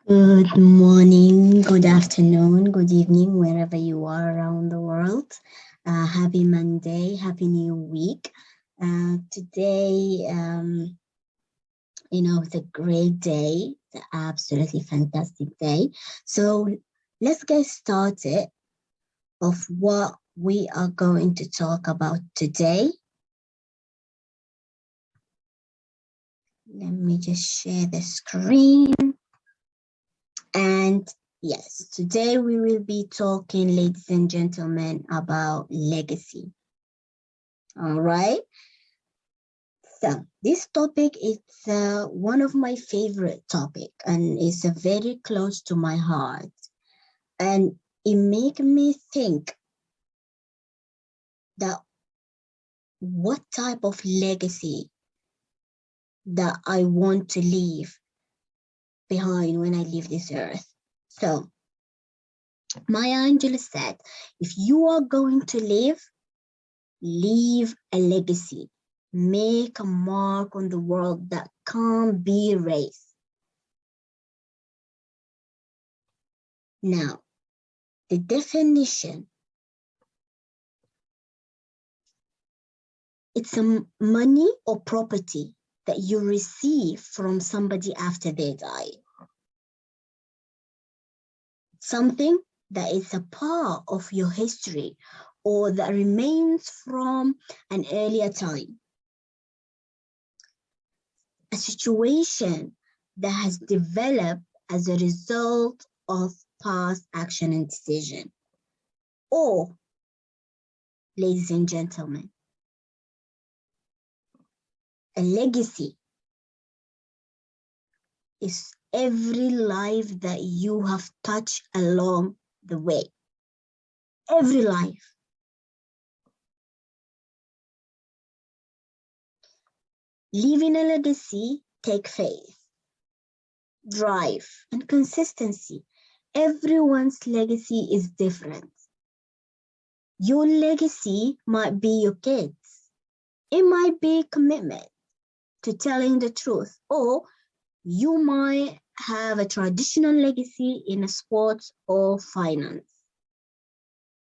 Good morning, good afternoon, good evening, wherever you are around the world. Happy Monday, happy new week. Today, it's a great day, it's an absolutely fantastic day. So let's get started of what we are going to talk about today. Let me just share the screen. And yes, today we will be talking, ladies and gentlemen, about legacy. All right. So this topic is one of my favorite topic and it's very close to my heart. And it makes me think that what type of legacy that I want to leave behind when I leave this earth. So Maya Angelou said, if you are going to leave a legacy, make a mark on the world that can't be erased. Now, the definition, it's a money or property that you receive from somebody after they die. Something that is a part of your history or that remains from an earlier time. A situation that has developed as a result of past action and decision. Or, ladies and gentlemen, a legacy is every life that you have touched along the way. Every life. Leaving a legacy takes faith, drive, and consistency. Everyone's legacy is different. Your legacy might be your kids. It might be commitment to telling the truth, or you might have a traditional legacy in a sports or finance.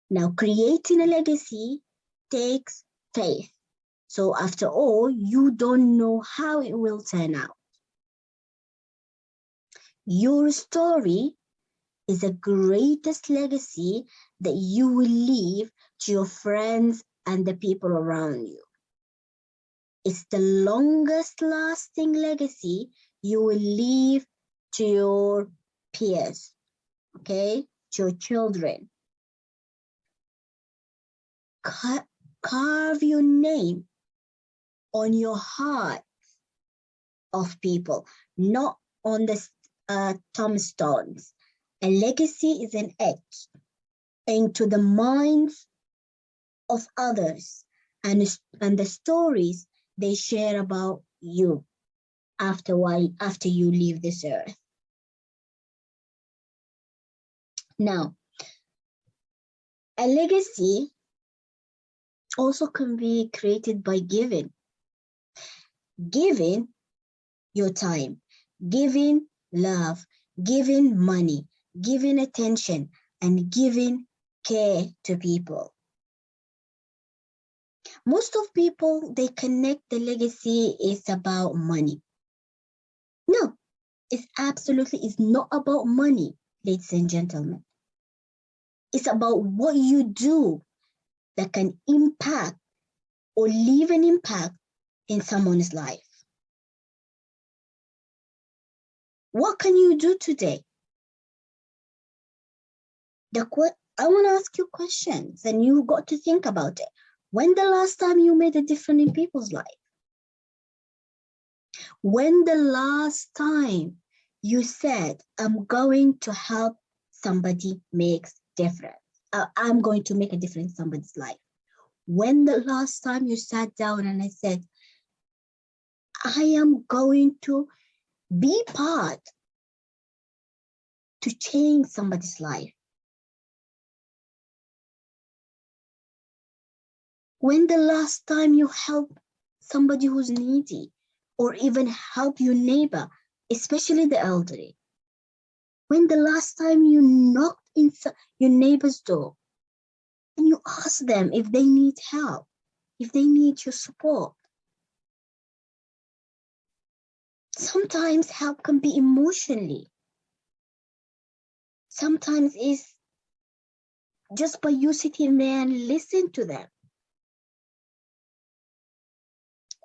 Now, creating a legacy takes faith. So after all, you don't know how it will turn out. Your story is the greatest legacy that you will leave to your friends and the people around you. It's the longest lasting legacy you will leave to your peers, okay, to your children. Carve your name on your heart of people, not on the tombstones. A legacy is an etch into the minds of others and the stories they share about you after you leave this earth. Now, a legacy also can be created by giving your time, giving love, giving money, giving attention, and giving care to people. Most of people, they connect the legacy is about money. No, it's not about money, ladies and gentlemen. It's about what you do that can impact or leave an impact in someone's life. What can you do today? I want to ask you questions and you got to think about it. When the last time you made a difference in people's life? When the last time you said, I'm going to help somebody make difference. I'm going to make a difference in somebody's life. When the last time you sat down and I said, I am going to be part to change somebody's life. When the last time you helped somebody who's needy or even help your neighbor, especially the elderly? When the last time you knocked inside your neighbor's door and you asked them if they need help, if they need your support? Sometimes help can be emotionally. Sometimes it's just by you sitting there and listen to them.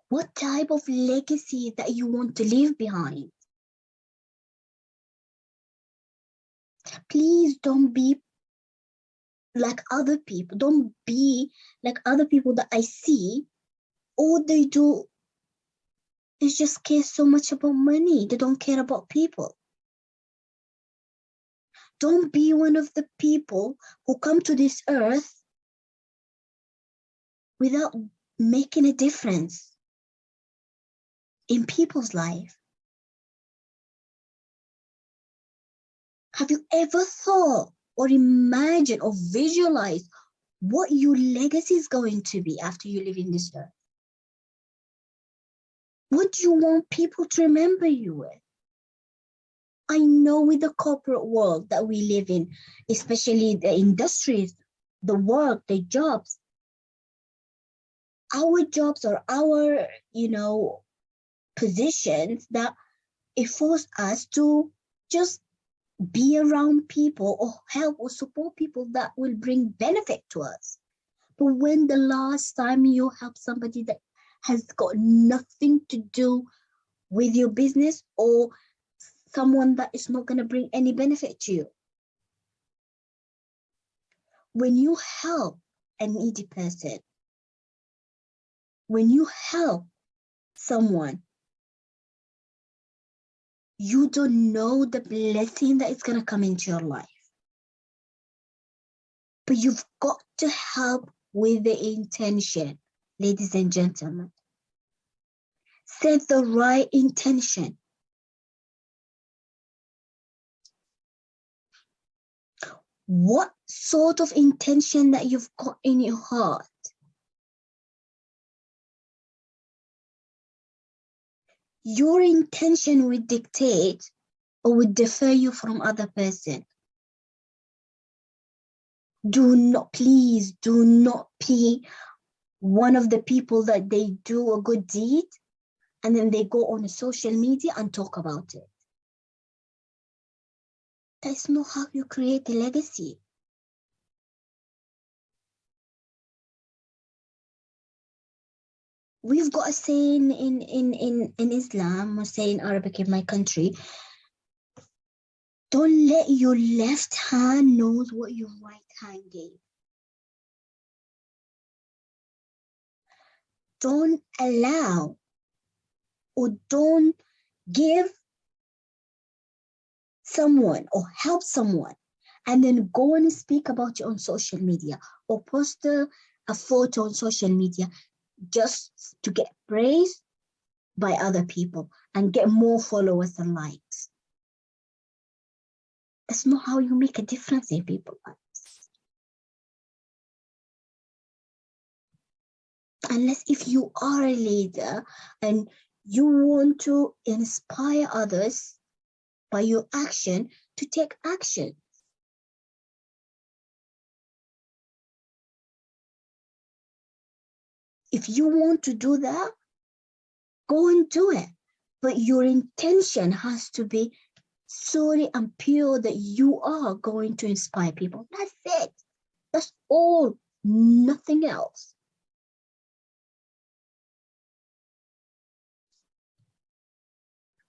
What type of legacy that you want to leave behind? Please don't be like other people. Don't be like other people that I see. All they do is just care so much about money. They don't care about people. Don't be one of the people who come to this earth without making a difference in people's life. Have you ever thought or imagined or visualized what your legacy is going to be after you leave in this earth? What do you want people to remember you with? I know with the corporate world that we live in, especially the industries, the work, the jobs, our jobs or our, positions that it forces us to just be around people or help or support people that will bring benefit to us. But when the last time you help somebody that has got nothing to do with your business or someone that is not going to bring any benefit to you? When you help a needy person, when you help someone, you don't know the blessing that is going to come into your life. But you've got to help with the intention, ladies and gentlemen. Set the right intention. What sort of intention that you've got in your heart? Your intention will dictate or will defer you from other person. Please do not be one of the people that they do a good deed and then they go on social media and talk about it. That's not how you create a legacy. We've got a saying in Islam, or say in Arabic in my country, don't let your left hand know what your right hand gave. Don't allow or don't give someone or help someone and then go and speak about it on social media or post a photo on social media just to get praised by other people and get more followers and likes. That's not how you make a difference in people's lives. Unless if you are a leader and you want to inspire others by your action to take action. If you want to do that, go and do it. But your intention has to be solely and pure that you are going to inspire people. That's it. That's all. Nothing else.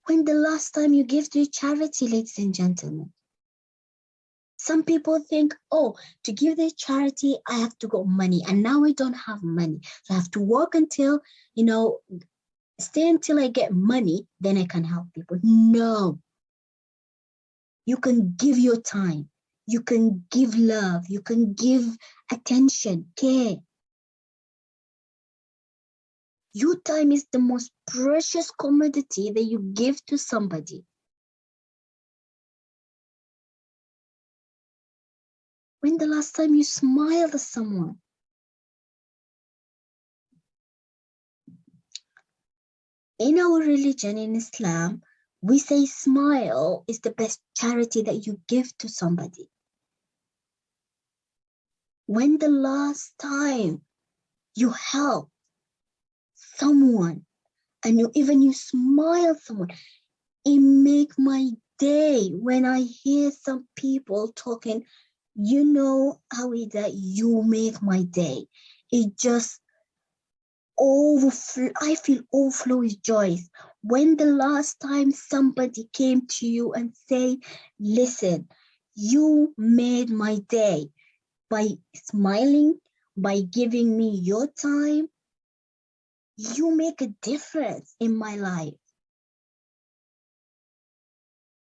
When the last time you gave to charity, ladies and gentlemen? Some people think, oh, to give the charity, I have to go money. And now I don't have money. So I have to work until, stay until I get money, then I can help people. No. You can give your time. You can give love. You can give attention, care. Your time is the most precious commodity that you give to somebody. When the last time you smiled at someone? In our religion, in Islam, We say smile is the best charity that you give to somebody. When the last time you help someone and you smile someone, it make my day when I hear some people talking, Howaida, you make my day. It just overflow. I feel overflow with joy. When the last time somebody came to you and say, listen, you made my day by smiling, by giving me your time, you make a difference in my life.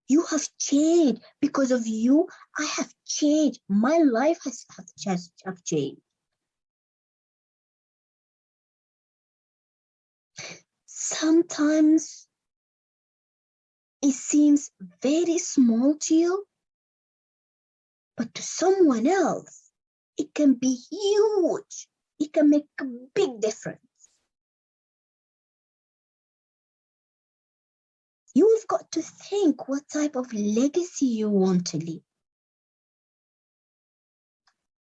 You have changed. Because of you, I have changed. My life has changed. Sometimes it seems very small to you, but to someone else, it can be huge. It can make a big difference. You've got to think what type of legacy you want to leave.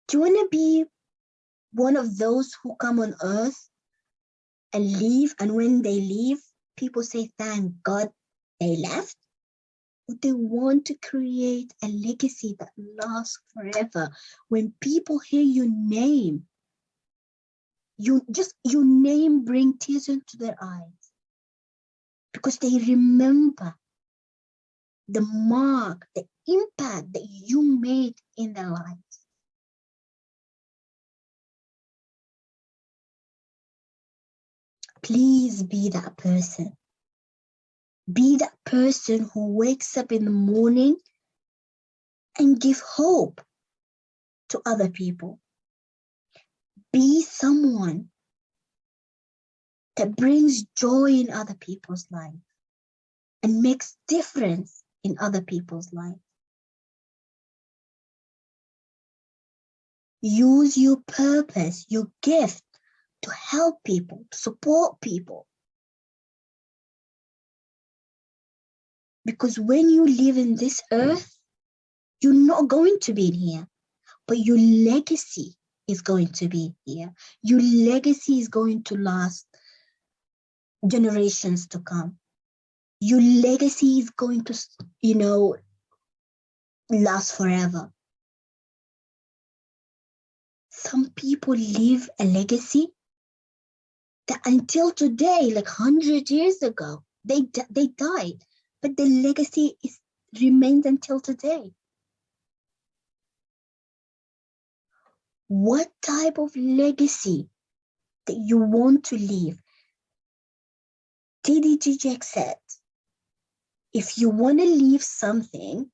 Do you want to be one of those who come on earth and leave, and when they leave, people say, thank God they left? Or they want to create a legacy that lasts forever? When people hear your name, your name bring tears into their eyes, because they remember the mark, the impact that you made in their lives. Please be that person. Be that person who wakes up in the morning and give hope to other people. Be someone that brings joy in other people's lives and makes difference in other people's lives. Use your purpose, your gift, to help people, to support people. Because when you live in this earth, you're not going to be in here, but your legacy is going to be here. Your legacy is going to last generations to come. Your legacy is going to, last forever. Some people leave a legacy that until today, like 100 years ago, they died, but the legacy remains until today. What type of legacy that you want to leave? TD Jack said, if you want to leave something,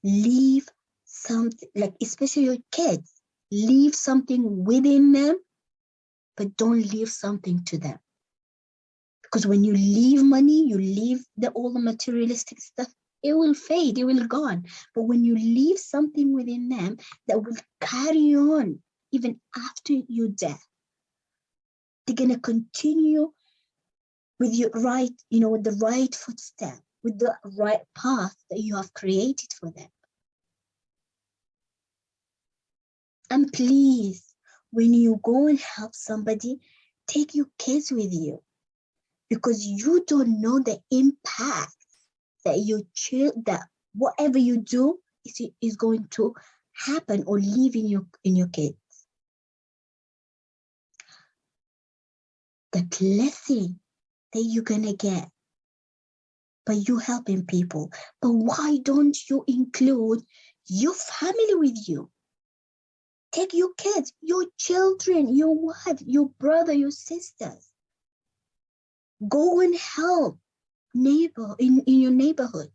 like especially your kids, leave something within them, but don't leave something to them. Because when you leave money, you leave all the materialistic stuff, it will fade, it will gone. But when you leave something within them that will carry on even after your death, they're going to continue with your right, with the right footstep, with the right path that you have created for them. And please, when you go and help somebody, take your kids with you, because you don't know the impact that whatever you do is going to happen or live in your kids. The blessing that you're gonna get by you helping people. But why don't you include your family with you? Take your kids, your children, your wife, your brother, your sisters. Go and help in your neighborhood.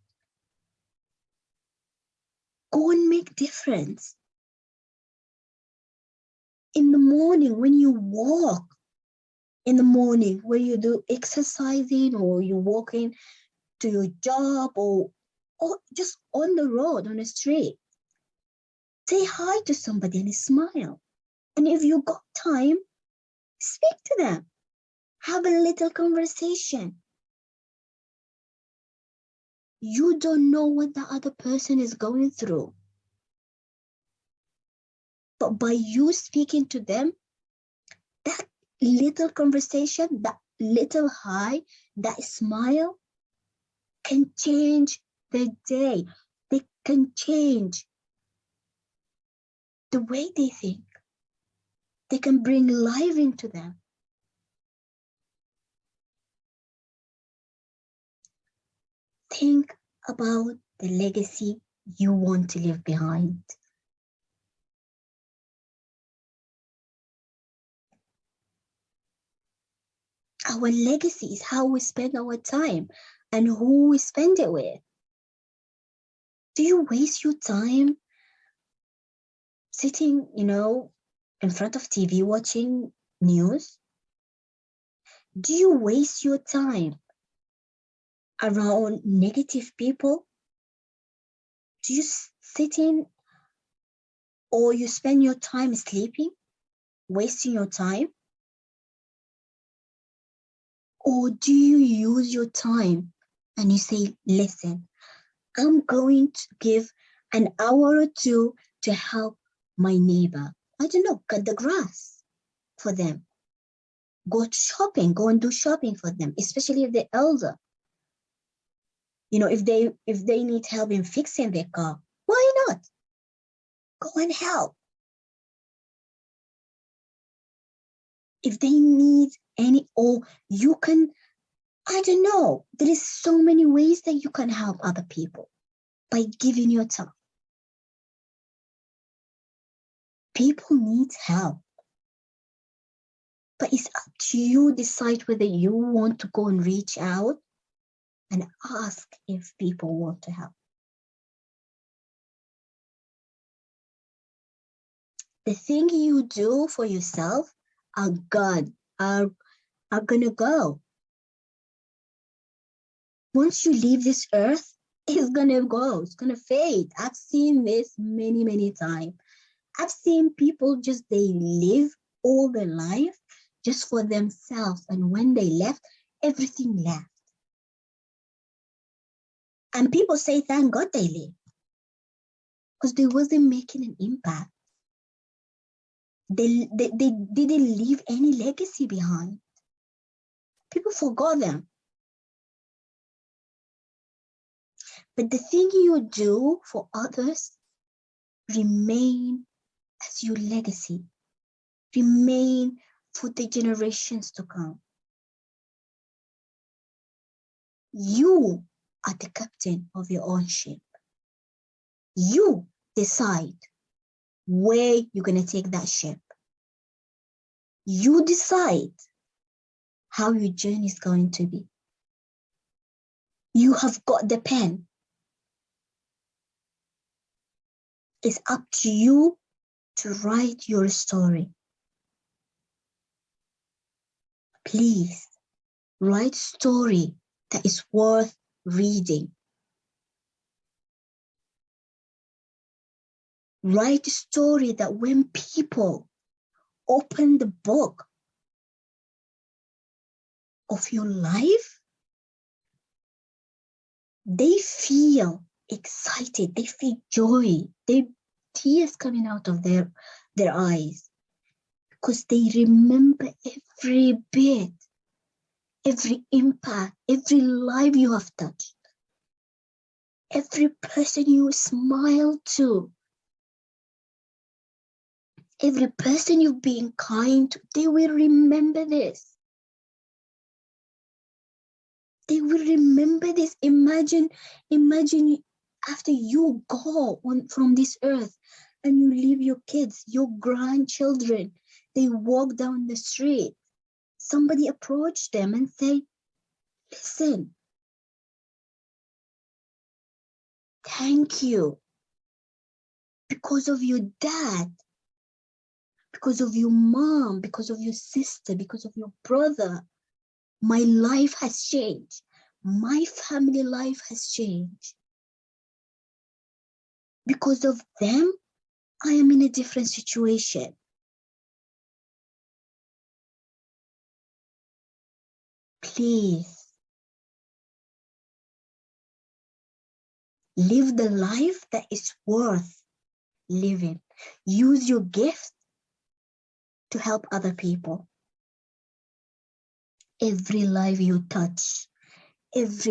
Go and make difference. In the morning, when you walk, in the morning, when you do exercising or you're walking to your job or just on the road, on the street, say hi to somebody and smile. And if you got time, speak to them. Have a little conversation. You don't know what the other person is going through. But by you speaking to them, that little conversation, that little hi, that smile can change the day. They can change the way they think. They can bring life into them. Think about the legacy you want to leave behind. Our legacy is how we spend our time and who we spend it with. Do you waste your time sitting, in front of TV watching news? Do you waste your time around negative people? Do you sit in or you spend your time sleeping, wasting your time? Or do you use your time and you say, listen, I'm going to give an hour or two to help my neighbor. I don't know, cut the grass for them. Go shopping, go and do shopping for them, especially if they're elder. If they need help in fixing their car, why not? Go and help. If they need or you can, I don't know, there is so many ways that you can help other people by giving your time. People need help. But it's up to you decide whether you want to go and reach out and ask if people want to help. The thing you do for yourself are gone, are gonna go. Once you leave this earth, it's gonna go, it's gonna fade. I've seen this many, many times. I've seen people they live all their life just for themselves. And when they left, everything left. And people say, thank God they lived. Because they wasn't making an impact. They didn't leave any legacy behind. People forgot them. But the thing you do for others remain as your legacy. Remain for the generations to come. You are the captain of your own ship. You decide where you're going to take that ship. You decide how your journey is going to be. You have got the pen. It's up to you to write your story. Please write story that is worth reading. Write a story that when people open the book of your life, they feel excited, they feel joy, tears coming out of their eyes, because they remember every bit, every impact, every life you have touched, every person you smiled to, every person you've been kind to. They will remember this. They will remember this. Imagine after you go from this earth and you leave your kids, your grandchildren, they walk down the street. Somebody approach them and say, listen, thank you. Because of your dad, because of your mom, because of your sister, because of your brother, my life has changed. My family life has changed. Because of them, I am in a different situation. Please Live the life that is worth living. Use your gift to help other people. Every life you touch is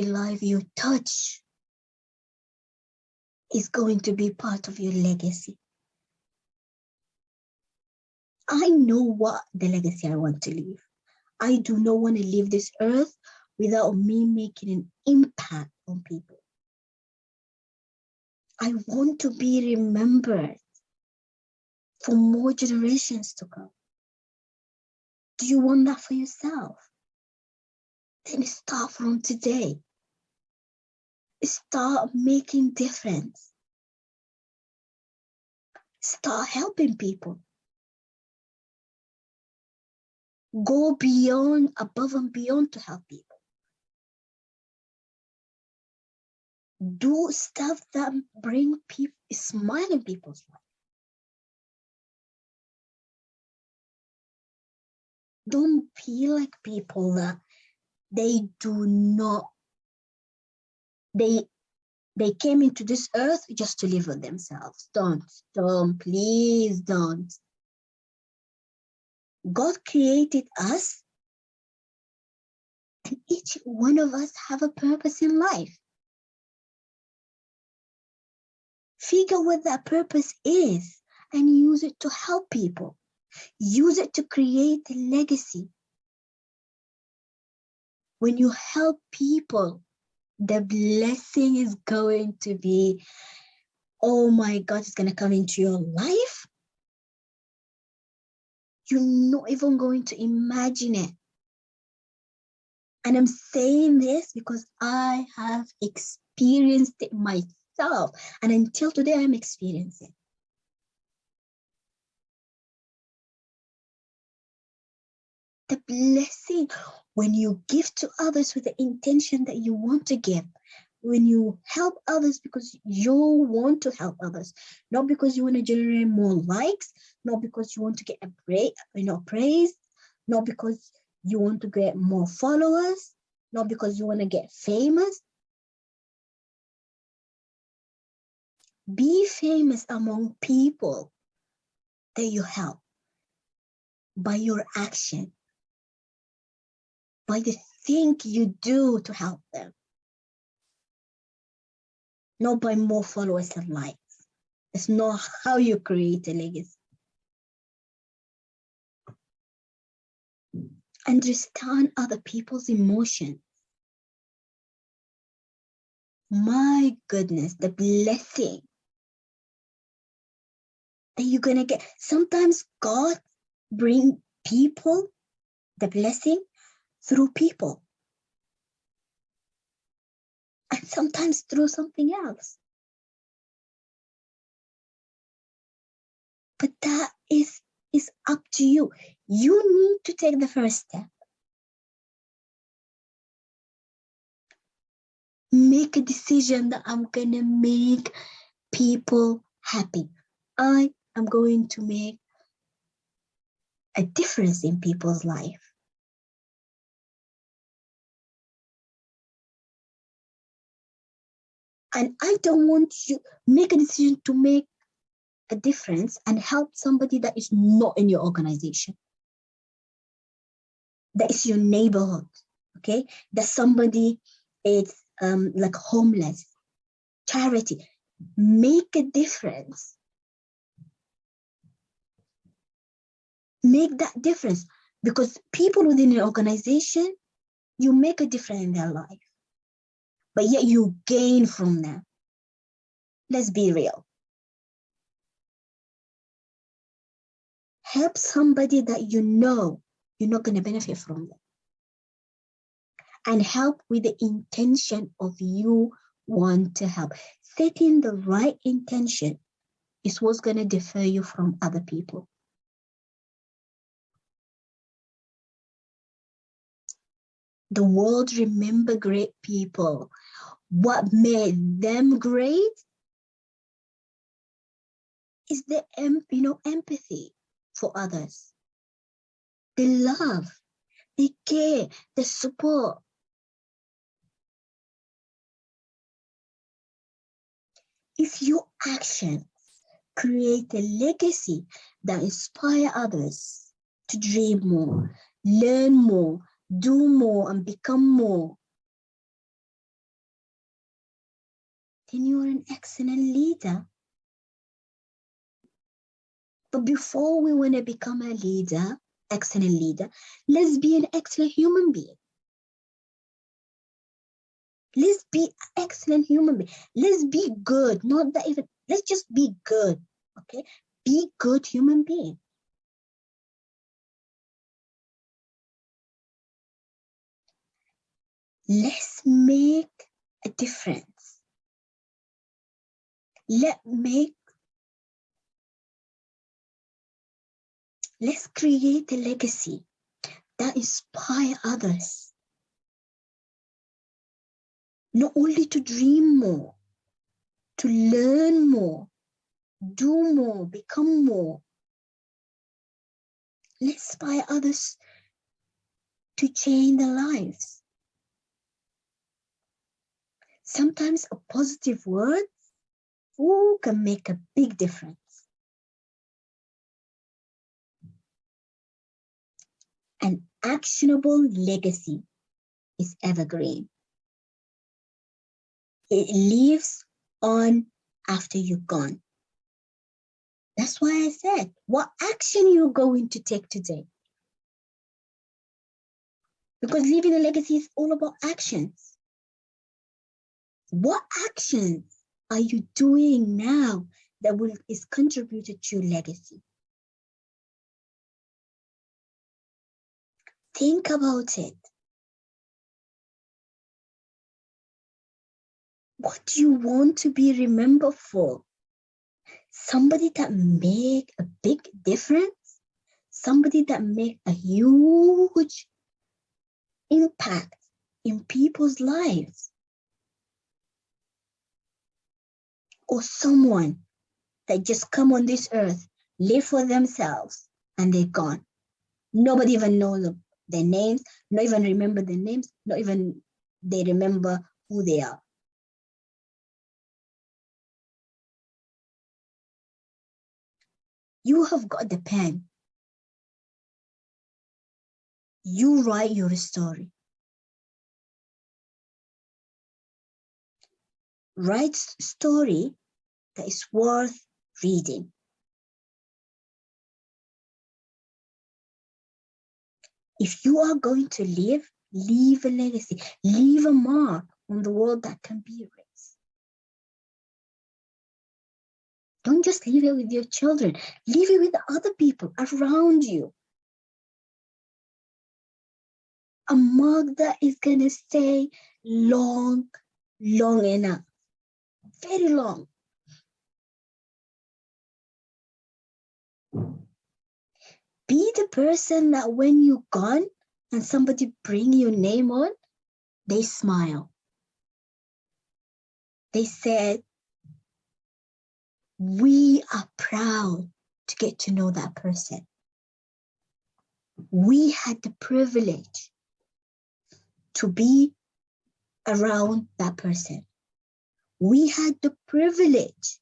going to be part of your legacy. I know what the legacy I want to leave. I do not want to leave this earth without me making an impact on people. I want to be remembered for more generations to come. Do you want that for yourself? Then start from today. Start making difference. Start helping people. Go beyond, above and beyond to help people. Do stuff that bring people, smile in people's life. Don't be like people that they came into this earth just to live with themselves. Don't, please don't. God created us, and each one of us have a purpose in life. Figure what that purpose is and use it to help people. Use it to create a legacy. When you help people, the blessing is going to be, oh my God, it's going to come into your life. You're not even going to imagine it. And I'm saying this because I have experienced it myself. And until today, I'm experiencing it. The blessing when you give to others with the intention that you want to give, when you help others because you want to help others, not because you want to generate more likes, not because you want to get praise, not because you want to get more followers, not because you want to get famous. Be famous among people that you help by your action, by the thing you do to help them, not by more followers and likes. It's not how you create a legacy. Understand other people's emotions. My goodness, the blessing that you're gonna get. Sometimes God brings people, the blessing, through people. And sometimes through something else. But that is up to you. You need to take the first step. Make a decision that I'm gonna make people happy. I am going to make a difference in people's life. And I don't want you make a decision to make a difference and help somebody that is not in your organization. That is your neighborhood, okay? That somebody is like homeless. Charity. Make a difference. Make that difference. Because people within an organization, you make a difference in their life. But yet you gain from them. Let's be real. Help somebody that you know you're not going to benefit from them. And help with the intention of you want to help. Setting the right intention is what's going to deter you from other people. The world remember great people. What made them great is the empathy for others. The love, the care, the support. If your actions create a legacy that inspire others to dream more, learn more, do more, and become more, then you're an excellent leader. But before we want to become a leader, excellent leader, let's be an excellent human being. Let's be excellent human being. Let's be good. Not that even, let's just be good. Okay? Be good human being. Let's make a difference. Let's create a legacy that inspire others. Not only to dream more, to learn more, do more, become more. Let's inspire others to change their lives. Sometimes a positive word can make a big difference. An actionable legacy is evergreen. It lives on after you're gone. That's why I said, what action you're going to take today? Because leaving a legacy is all about actions. What actions are you doing now that is contributed to your legacy? Think about it. What do you want to be remembered for? Somebody that make a big difference? Somebody that make a huge impact in people's lives? Or someone that just come on this earth, live for themselves, and they're gone. Nobody even knows them, their names, not even remember their names, not even they remember who they are. You have got the pen. You write your story. Write a story that is worth reading. If you are going to leave a legacy, leave a mark on the world that can be erased. Don't just leave it with your children. Leave it with the other people around you. A mark that is going to stay long enough. Very long. Be the person that when you're gone and somebody bring your name on, they smile. They said, we are proud to get to know that person. We had the privilege to be around that person. We had the privilege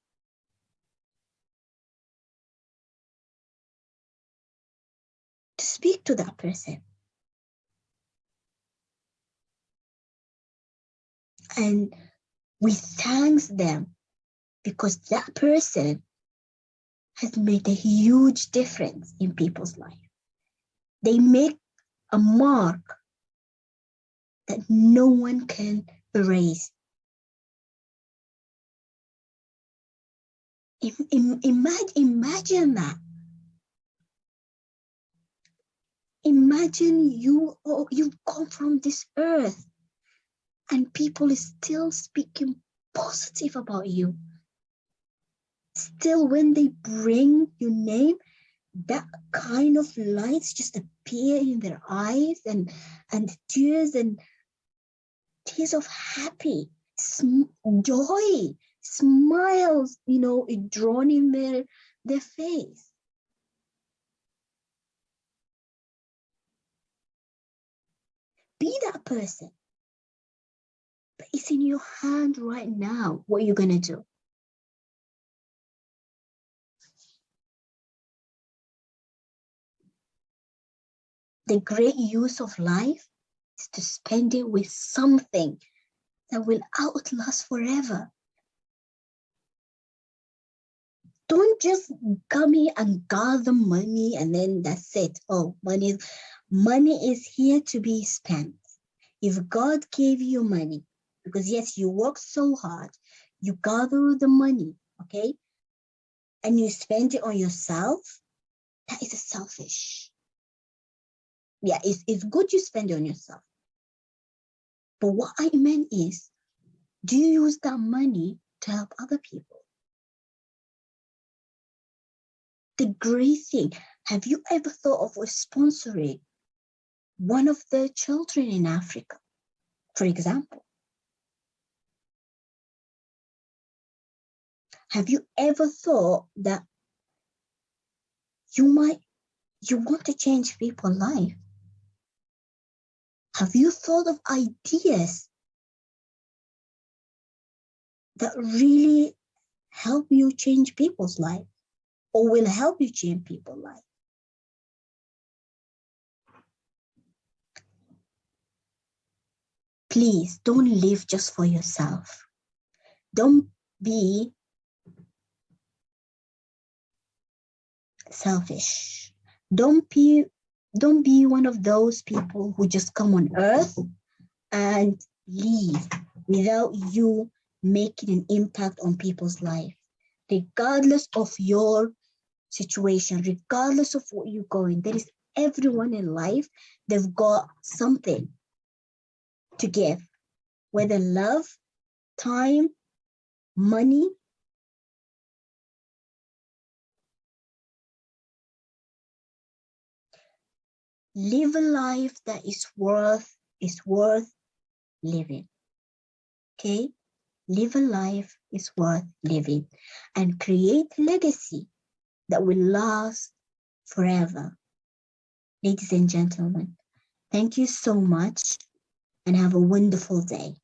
to speak to that person. And we thank them because that person has made a huge difference in people's life. They make a mark that no one can erase. Imagine that. Imagine you've come from this earth and people is still speaking positive about you. Still, when they bring your name, that kind of lights just appear in their eyes and tears of happy, joy, smiles, drawn in their face. Be that person. But it's in your hand right now what you're going to do. The great use of life is to spend it with something that will outlast forever. Don't just come here and gather money and then that's it. Oh, money is here to be spent. If God gave you money, because yes, you work so hard, you gather the money, okay? And you spend it on yourself, that is selfish. Yeah, it's good you spend it on yourself. But what I meant is, do you use that money to help other people? The great thing, have you ever thought of sponsoring one of the children in Africa, for example? Have you ever thought that you want to change people's life? Have you thought of ideas that really help you change people's life or will help you change people's life? Please don't live just for yourself. Don't be selfish. Don't be one of those people who just come on earth and leave without you making an impact on people's life. Regardless of your situation, regardless of what you're going, there is everyone in life, they've got something to give, whether love, time, money. Live a life that is worth living. Okay? Live a life is worth living and create legacy that will last forever. Ladies and gentlemen, thank you so much and have a wonderful day.